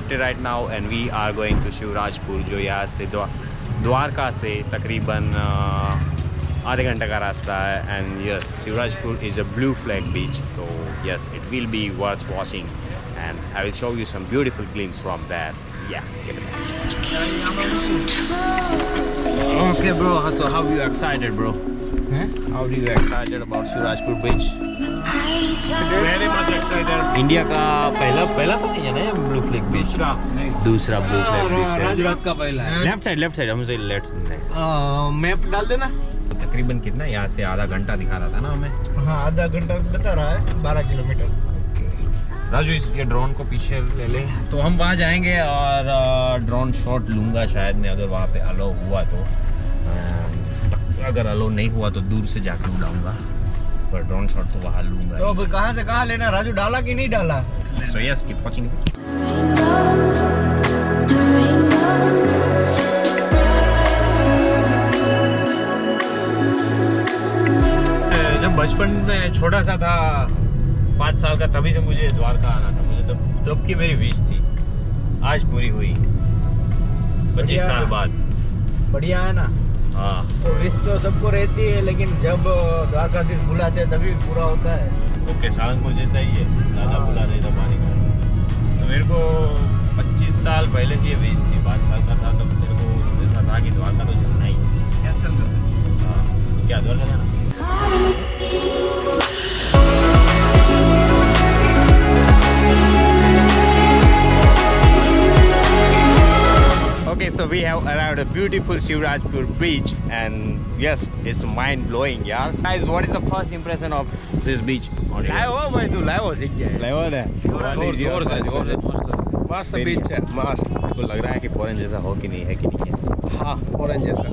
left right now and we are going to Shivrajpur, जो यहाँ से द्वारका से तकरीबन आधे घंटे का रास्ता है. And yes, Shivrajpur is a blue flag beach, so yes it will be worth watching and I will show you some beautiful glimpses from there. Yeah, give it a Okay bro, so how are you excited bro? How are you excited about Shivrajpur beach? Very much excited. India का पहला है ना blue flag beach? दूसरा blue flag beach है. राजरात का पहला है. Left side हमसे लेफ्ट मैप डाल देना. तकरीबन कितना यहाँ से आधा घंटा दिखा रहा था ना हमें? हाँ, आधा घंटा बता रहा है, 12 किलोमीटर. राजू इसके ड्रोन को पीछे ले ले, तो हम वहाँ जाएंगे और ड्रोन शॉट लूँगा शायद मैं, अगर वहाँ पे अलाउ हुआ तो. अगर अलाउ नहीं हुआ तो दूर से जाकर उड़ाऊंगा, पर ड्रोन शॉट तो वहाँ लूँगा. तो अब कहाँ से कहाँ लेना राजू, डाला कि नहीं डाला? So yes, keep watching. जब बचपन में छोटा सा था, 5 साल का, तभी से मुझे द्वारका आना था. मुझे तब की मेरी विश थी, आज पूरी हुई 25 साल बाद. बढ़िया है ना? हाँ, तो विश तो सबको रहती है, लेकिन जब द्वारकाधीश बुलाते हैं तभी पूरा होता है. ओके, सालंगपुर जैसा ही है, दादा बुला रहे थे पानी का. तो मेरे को 25 साल पहले की विश थी, 5 साल का था तब मेरे को ऐसा था कि द्वारका तो जाना ही है. हाँ, तो क्या द्वारका जाना? Okay, so we have arrived at beautiful Shivrajpur beach and yes, it's mind blowing, yaar. Guys, what is the first impression of this beach? Live हो भाई, तू लाइव हो सीख गया. Level है. जोर से मस्त बीच है, मस्त. आपको लग रहा है कि फॉरेन जैसा हो कि नहीं है कि नहीं है? हाँ, फॉरेन जैसा.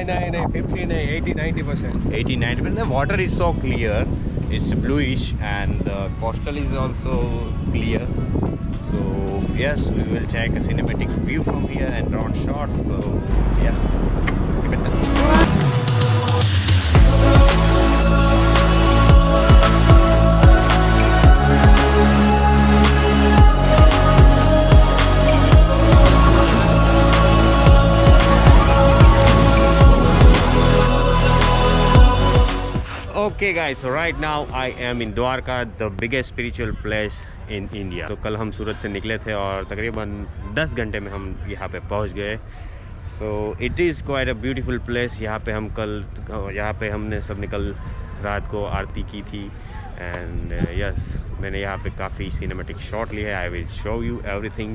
नहीं 50 नहीं 80-90%. 80-90%. The water is so clear, it's bluish and the coastal is also clear. So yes, we will take a cinematic view from here and drone shots. So yes, give it a Okay guys, so right now I am in Dwarka, the biggest spiritual place in India. तो कल हम सूरत से निकले थे और तकरीबन 10 घंटे में हम यहाँ पे पहुँच गए. So it is quite a beautiful place. यहाँ पे हमने सब निकल रात को आरती की थी and yes, मैंने यहाँ पे काफ़ी सिनेमेटिक शॉट लिए है. I will show you everything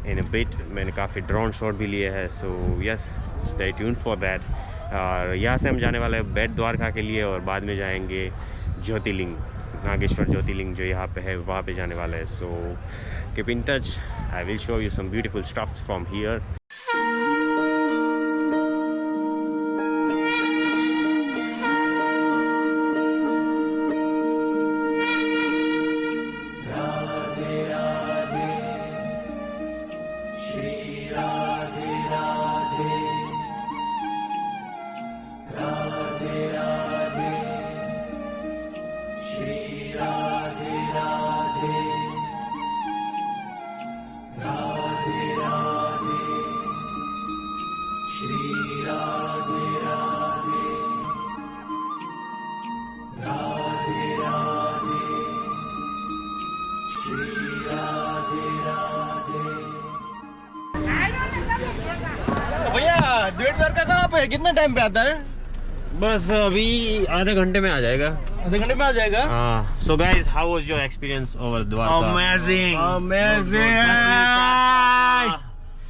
in a bit. मैंने काफ़ी ड्रोन शॉट भी लिए हैं. So yes, stay tuned for that. और यहाँ से हम जाने वाले हैं बेट द्वारका के लिए और बाद में जाएंगे ज्योतिर्लिंग, नागेश्वर ज्योतिर्लिंग जो यहाँ पे है, वहाँ पे जाने वाले हैं. So keep in touch, I will show you some beautiful stuffs from here. Dwarka कहाँ पे है, कितना टाइम पे आता है? बस अभी आधे घंटे में आ जाएगा. आधे घंटे में आ जाएगा. हाँ. So guys, how was your experience over Dwarka? Amazing.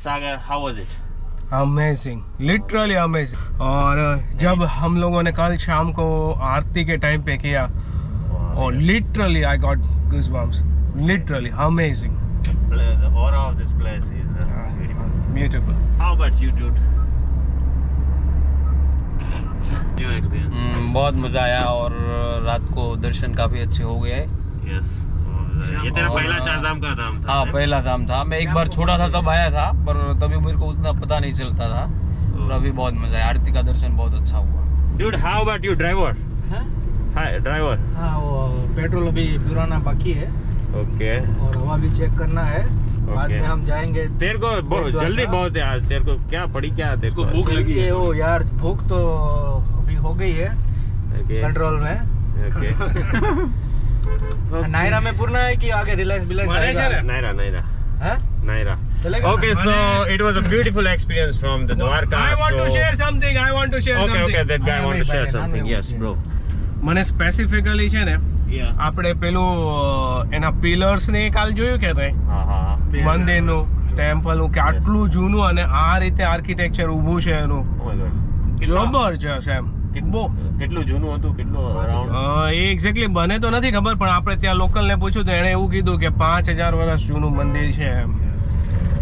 Sagar, how was it? Amazing, literally amazing. और जब हम लोगों ने कल शाम को आरती के टाइम पे किया, और literally I got goosebumps. Literally amazing. The aura of this place is beautiful. How about you, dude? Your experience? बहुत मजा आया और रात को दर्शन काफी अच्छे हो गए. Yes. ये तेरा पहला चारधाम का धाम था? हाँ, पहला धाम था. मैं एक बार छोटा था तब आया था, पर तभी मेरे को उतना पता नहीं चलता था. और अभी बहुत मजा आया, आरती का दर्शन बहुत अच्छा हुआ. Dude, how about you, driver? Hi, driver. हाँ, वो पेट्रोल अभी पुराना बाकी है. ओके और हवा भी चेक करना है। बाद ओके। में हम जाएंगे। तेरे को द्वारका। जल्दी बहुत है आज, तेरे को क्या पड़ी क्या तेरे को? भूख लगी है। ओ यार भूख तो अभी हो गई है ओके कंट्रोल में। ओके नायरा में पूर्णा है कि आगे रिलायंस बिलायंस आएगा? नायरा नायरा हाँ? नायरा चलेगा ना? Okay, so it was a beautiful experience from the Dwarka. I want to so- share something. I want to share Okay, something. okay, that guy હા, want to ભાઈ, share ભાઈ, something. નાનું Yes, bro. મને specifically છે ને Yeah. આપણે પેલું એના પિલર્સ ને કાલ જોયું કે તે હા. મંદિરનું ટેમ્પલનું કે આટલું જૂનું અને આ રીતે આર્કિટેક્ચર ઊભું છે એનું Oh my God. જબરજસ્ત એમ બહુ કેટલું જૂનું હતું, કેટલું અરાઉન્ડ? એ એક્ઝેક્ટલી બને તો નથી ખબર પણ આપણે ત્યાં લોકલ ને પૂછ્યું તો એણે એવું કીધું કે 5000 વર્ષ જૂનું મંદિર છે એમ.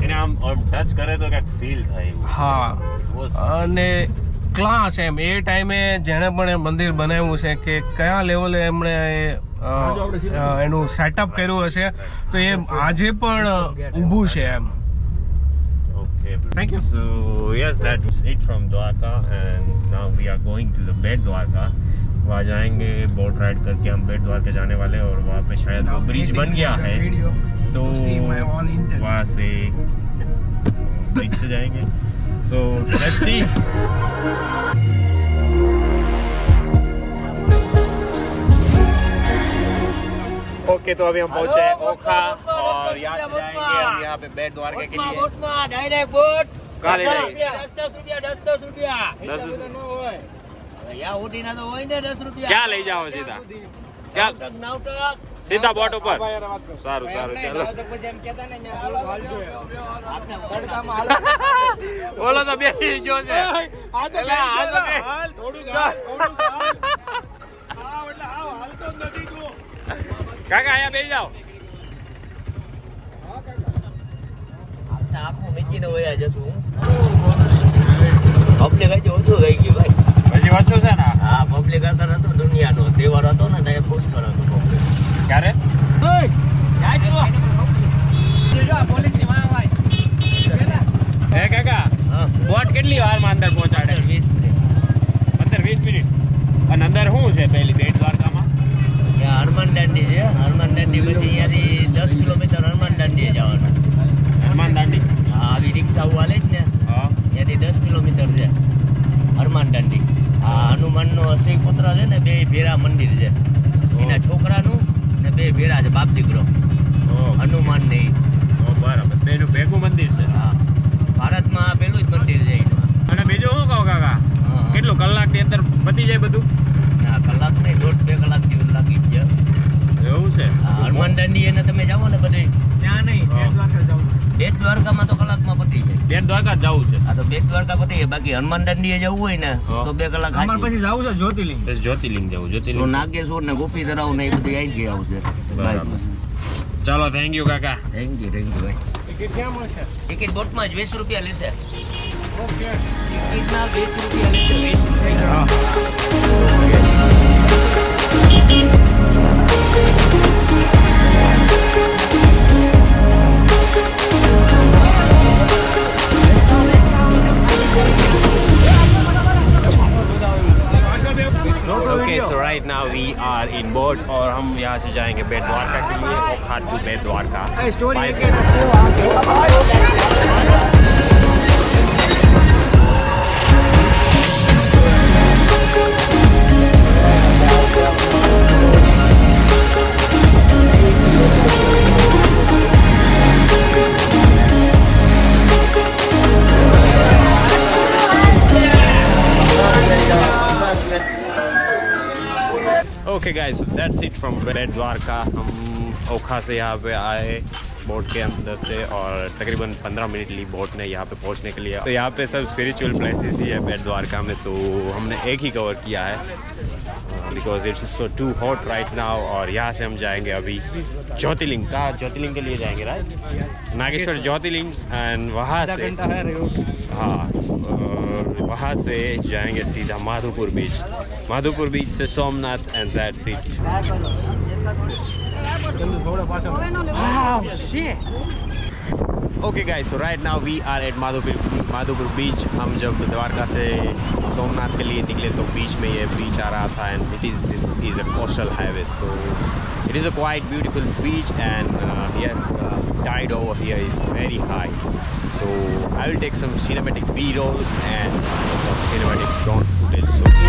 એને આમ ટચ કરે તો કંઈક ફીલ થાય એવું. હા It was- અને ક્લાસ એમ એ ટાઈમે જેણે પણ એ મંદિર બનાવ્યું છે કે કયા લેવલે એમણે એનું સેટઅપ કર્યું હશે તો એ આજે પણ ઊભું છે એમ. Okay. Thank you. So yes, that was it from Dwarka, and now we are going to the बेट द्वारका. वहाँ जाएंगे, बोट राइड करके हम बेट द्वारका जाने वाले हैं और वहाँ पे शायद वो ब्रिज बन गया है, तो वहाँ से ब्रिज से जाएंगे. So let's see. ओके, तो अभी हम पहुंचे हैं ओखा और यहाँ से जाएंगे हम यहाँ पे बेट द्वारका के लिए. डायरेक्ट बोट कहाँ ले जाएंगे? 10 रुपया 10 यहाँ उठी ना तो वही ने 10 रुपया क्या ले जाओ सीधा? क्या नाउटक सीधा बोट ऊपर? સારું સારું ચાલો. બોલો તો બેસી જો છે. એલા, હાલ તો બે. કાકા અહીંયા બેસી જાઓ. આખું મીચીને વયા જશું પબ્લિક હજી ઓછું રહી ગયું ભાઈ. પછી ઓછું છે ને? હા પબ્લિક અંદર હતો દુનિયાનો તહેવાર હતો ને ત્યાં પુષ્કળ હતું પબ્લિક. ક્યારે? હે કાકા, હા બોટ કેટલી વારમાં અંદર પહોંચાડે? 20 મિનિટ 15-20 મિનિટ. અને અંદર શું છે પેલી બેટ દ્વારકામાં? ત્યાં હનુમાન દાંડી છે. હનુમાન દાંડી પછી અહીંયાથી 10 કિલોમીટર હનુમાન દાંડીએ જવાના. હનુમાન દાંડી. હા આવી રિક્ષાઓ હાલે જ ને હા. ત્યાંથી 10 કિલોમીટર છે હનુમાન દાંડી. આ હનુમાનનો અસલી પુત્ર છે ને બે ભેરા મંદિર છે એના છોકરાનું ને બે ભેરા છે બાપ દીકરો ઓહ, હનુમાન ને ઈ. બરાબર. બેનું ભેગું મંદિર છે. હા ભારતમાં આ પહેલું જ મંદિર છે એનું. અને બીજું શું કહો કાકા, હા. કેટલું કલાકની અંદર પતી જાય બધું? આ કલાક નહીં 1.5-2 કલાક જેવું લાગી જ જાય. એવું છે? આ હનુમાન દાંડી એને તમે જાઓ ને બધે ત્યાં નહીં, બેટ દ્વારકા જવું છે. બેટ દ્વારકામાં તો કલાકમાં પતી જાય. બેટ દ્વારકા જ જવું છે. આ તો બેટ દ્વારકા પતી જાય. બાકી હનુમાન દાંડીએ જવું હોય ને હા. તો 2 કલાક અમારે હાચી. પછી જવું છે જ્યોતિર્લિંગ. બસ જ્યોતિર્લિંગ જવું, તો જ્યોતિર્લિંગ. નાગેશ્વર ને ગોપી તળાવ ને એ બધું આવી ગયા આવશે. બરાબર. ચાલો, થેન્ક યુ કાકા. થેન્ક યુ ભાઈ. ટિકિટ ક્યાં મળશે? ટિકિટ બોટમાં જ 20 રૂપિયા લેશે. ટિકિટના 20 રૂપિયા લેશે. 20 રૂપિયા. Okay, so right now we are in boat और हम यहाँ से जाएंगे बेट द्वारका के लिए, Okha to Bet Dwarka. By- okay guys, that's it from Bet Dwarka. हम ओखा से यहाँ पे आए बोट के अंदर से और तकरीबन 15 मिनट ली बोट ने यहाँ पे पहुँचने के लिए. तो यहाँ पे सब स्पिरिचुअल प्लेसेस ही है बेट द्वारका में, तो हमने एक ही कवर किया है because it's so too hot right now. और यहाँ से हम जाएंगे अभी ज्योतिर्लिंग का, ज्योतिर्लिंग के लिए जाएंगे राइट, नागेश्वर ज्योतिर्लिंग. एंड वहाँ से हाँ, वहाँ से जाएंगे सीधा माधोपुर बीच, माधोपुर बीच से Somnath, and that's it. Okay guys, so right now we are at Madhopur beach. हम जब द्वारका से सोमनाथ के लिए निकले तो बीच में ये बीच आ रहा था and this is a coastal highway, so it is a quite beautiful beach and yes, tide over here is very high, so I will take some cinematic b-roll and some cinematic drone footage. So